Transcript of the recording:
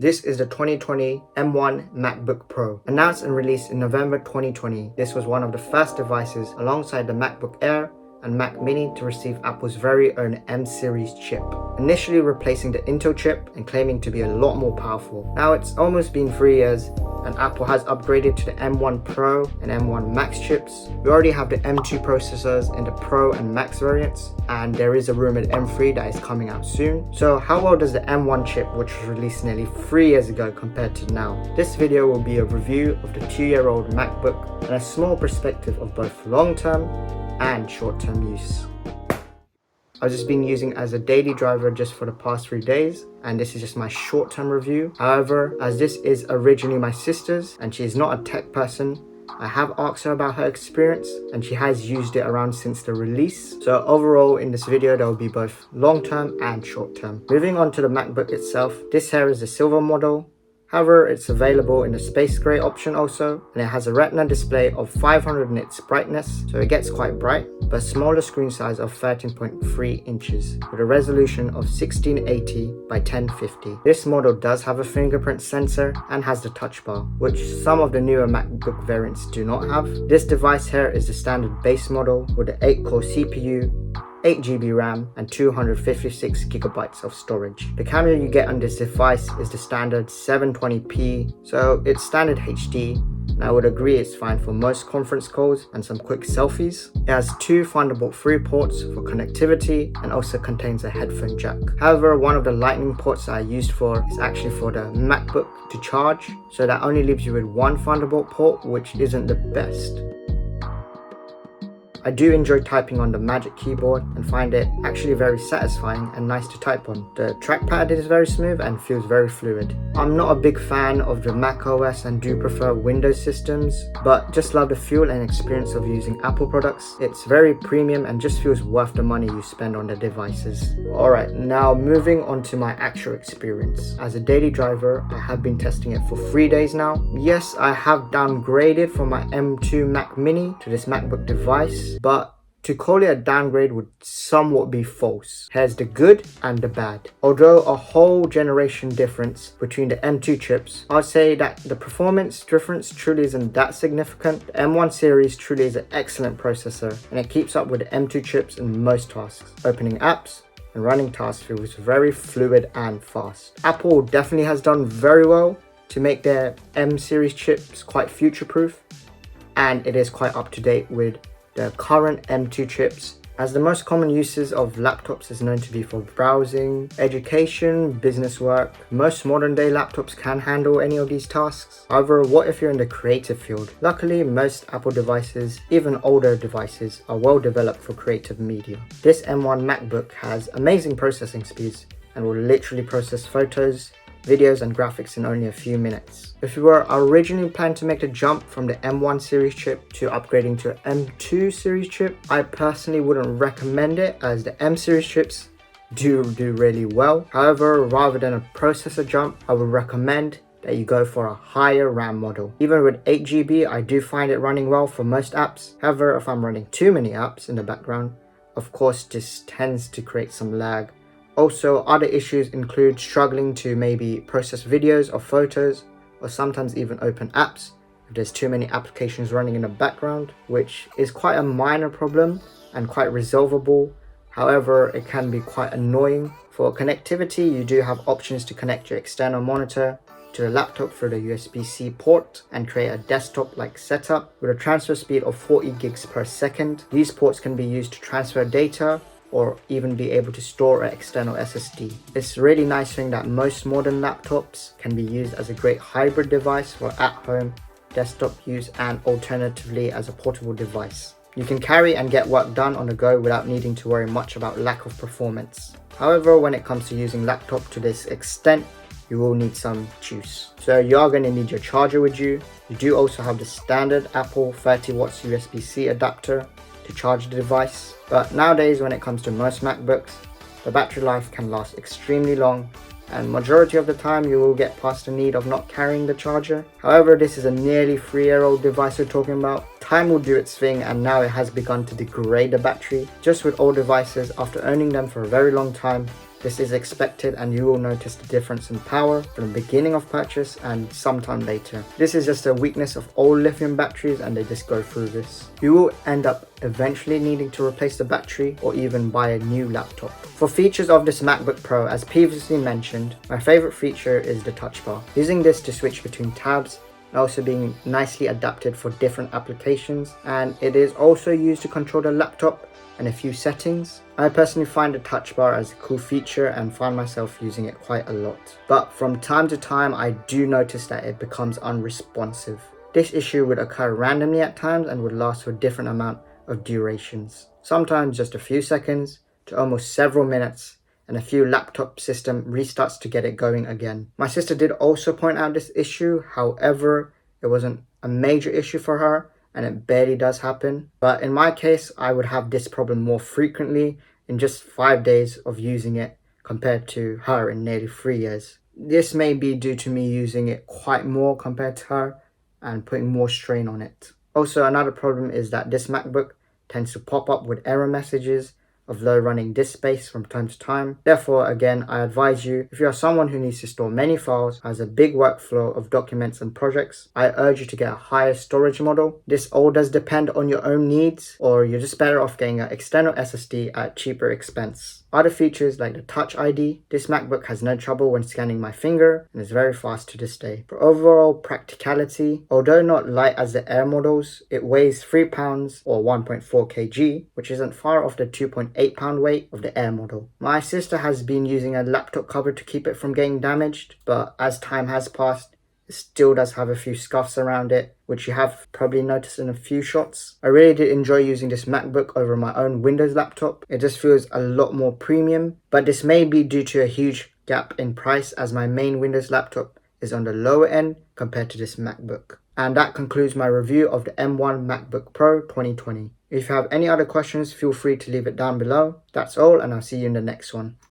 This is the 2020 M1 MacBook Pro. Announced and released in November 2020, this was one of the first devices alongside the MacBook Air and Mac Mini to receive Apple's very own M series chip, initially replacing the Intel chip and claiming to be a lot more powerful. Now it's almost been 3 years and Apple has upgraded to the M1 Pro and M1 Max chips. We already have the M2 processors in the Pro and Max variants, and there is a rumored M3 that is coming out soon. So how well does the M1 chip, which was released nearly 3 years ago, compare to now? This video will be a review of the 2-year-old MacBook and a small perspective of both long-term and short-term use. I've just been using it as a daily driver just for the past 3 days, and this is just my short-term review. However, as this is originally my sister's and she is not a tech person, I have asked her about her experience and she has used it around since the release. So overall in this video there will be both long-term and short-term. Moving on to the MacBook itself, this here is the silver model. However, it's available in the space gray option also, and it has a retina display of 500 nits brightness, so it gets quite bright, but a smaller screen size of 13.3 inches with a resolution of 1680 by 1050. This model does have a fingerprint sensor and has the touch bar, which some of the newer MacBook variants do not have. This device here is the standard base model with an 8-core CPU, 8GB RAM and 256GB of storage. The camera you get on this device is the standard 720p, so it's standard HD, and I would agree it's fine for most conference calls and some quick selfies. It has 2 Thunderbolt 3 ports for connectivity and also contains a headphone jack. However, one of the lightning ports that I used for is actually for the MacBook to charge, so that only leaves you with 1 Thunderbolt port, which isn't the best. I do enjoy typing on the Magic Keyboard and find it actually very satisfying and nice to type on. The trackpad is very smooth and feels very fluid. I'm not a big fan of the Mac OS and do prefer Windows systems, but just love the feel and experience of using Apple products. It's very premium and just feels worth the money you spend on the devices. Alright, now moving on to my actual experience. As a daily driver, I have been testing it for 3 days now. Yes, I have downgraded from my M2 Mac Mini to this MacBook device, but to call it a downgrade would somewhat be false. Here's the good and the bad. Although a whole generation difference between the M2 chips, I'd say that the performance difference truly isn't that significant. The M1 series truly is an excellent processor and it keeps up with the M2 chips in most tasks. Opening apps and running tasks feels very fluid and fast. Apple definitely has done very well to make their M series chips quite future-proof, and it is quite up to date with the current M2 chips, as the most common uses of laptops is known to be for browsing, education, business work. Most modern day laptops can handle any of these tasks. However, what if you're in the creative field? Luckily, most Apple devices, even older devices, are well developed for creative media. This M1 MacBook has amazing processing speeds and will literally process photos, videos and graphics in only a few minutes. If you were originally planning to make the jump from the M1 series chip to upgrading to an M2 series chip, I personally wouldn't recommend it, as the M series chips do really well. However, rather than a processor jump, I would recommend that you go for a higher RAM model. Even with 8GB, I do find it running well for most apps. However, if I'm running too many apps in the background, of course this tends to create some lag. Also, other issues include struggling to maybe process videos or photos, or sometimes even open apps if there's too many applications running in the background, which is quite a minor problem and quite resolvable. However, it can be quite annoying. For connectivity, you do have options to connect your external monitor to the laptop through the USB-C port and create a desktop-like setup with a transfer speed of 40 gigs per second. These ports can be used to transfer data or even be able to store an external SSD. It's really nice thing that most modern laptops can be used as a great hybrid device for at-home, desktop use, and alternatively as a portable device. You can carry and get work done on the go without needing to worry much about lack of performance. However, when it comes to using laptop to this extent, you will need some juice. So you are going to need your charger with you. You do also have the standard Apple 30 watts USB-C adapter to charge the device. But nowadays, when it comes to most MacBooks, the battery life can last extremely long, and majority of the time you will get past the need of not carrying the charger. However, this is a nearly 3-year-old device we're talking about. Time will do its thing, and now it has begun to degrade the battery. Just with old devices, after owning them for a very long time, This is expected and you will notice the difference in power from the beginning of purchase and sometime later. This is just a weakness of old lithium batteries and they just go through this. You will end up eventually needing to replace the battery or even buy a new laptop. For features of this MacBook Pro, as previously mentioned, my favorite feature is the touch bar. Using this to switch between tabs and also being nicely adapted for different applications, and it is also used to control the laptop and a few settings. I personally find the touch bar as a cool feature and find myself using it quite a lot. But from time to time I do notice that it becomes unresponsive. This issue would occur randomly at times and would last for a different amount of durations. Sometimes just a few seconds to almost several minutes, and a few laptop system restarts to get it going again. My sister did also point out this issue, however, it wasn't a major issue for her and it barely does happen. But in my case, I would have this problem more frequently in just 5 days of using it compared to her in nearly 3 years. This may be due to me using it quite more compared to her and putting more strain on it. Also, another problem is that this MacBook tends to pop up with error messages of low running disk space from time to time. Therefore, again, I advise you, if you are someone who needs to store many files, has a big workflow of documents and projects, I urge you to get a higher storage model. This all does depend on your own needs, or you're just better off getting an external SSD at cheaper expense. Other features like the Touch ID, this MacBook has no trouble when scanning my finger and is very fast to this day. For overall practicality, although not light as the Air models, it weighs 3 pounds or 1.4 kg, which isn't far off the 2.8 pound weight of the Air model. My sister has been using a laptop cover to keep it from getting damaged, but as time has passed, it still does have a few scuffs around it, which you have probably noticed in a few shots. I really did enjoy using this MacBook over my own Windows laptop. It just feels a lot more premium, but this may be due to a huge gap in price as my main Windows laptop is on the lower end compared to this MacBook. And that concludes my review of the M1 MacBook Pro 2020. If you have any other questions, feel free to leave it down below. That's all, and I'll see you in the next one.